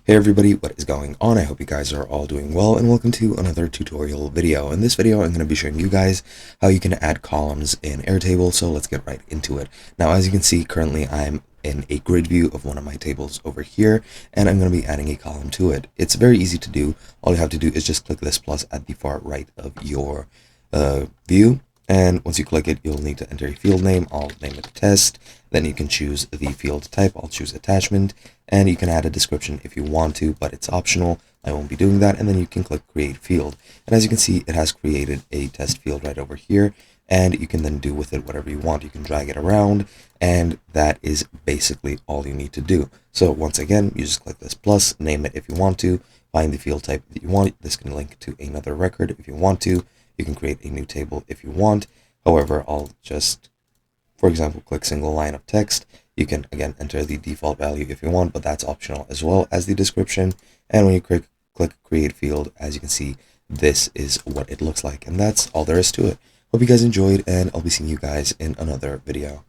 Hey everybody, what is going on? I hope you guys are all doing well, and welcome to another tutorial video. In this video, I'm going to be showing you guys how you can add columns in Airtable, so let's get right into it. Now, as you can see, currently I'm in a grid view of one of my tables over here, and I'm going to be adding a column to it. It's very easy to do. All you have to do is just click this plus at the far right of your view. And once you click it, you'll need to enter a field name. I'll name it test. Then you can choose the field type. I'll choose attachment. And you can add a description if you want to, but it's optional. I won't be doing that. And then you can click create field. And as you can see, it has created a test field right over here. And you can then do with it whatever you want. You can drag it around. And that is basically all you need to do. So once again, you just click this plus, name it if you want to, find the field type that you want. This can link to another record if you want to. You can create a new table if you want. However, I'll just, for example, click single line of text. You can, again, enter the default value if you want, but that's optional as well as the description. And when you click create field, as you can see, this is what it looks like. And that's all there is to it. Hope you guys enjoyed, and I'll be seeing you guys in another video.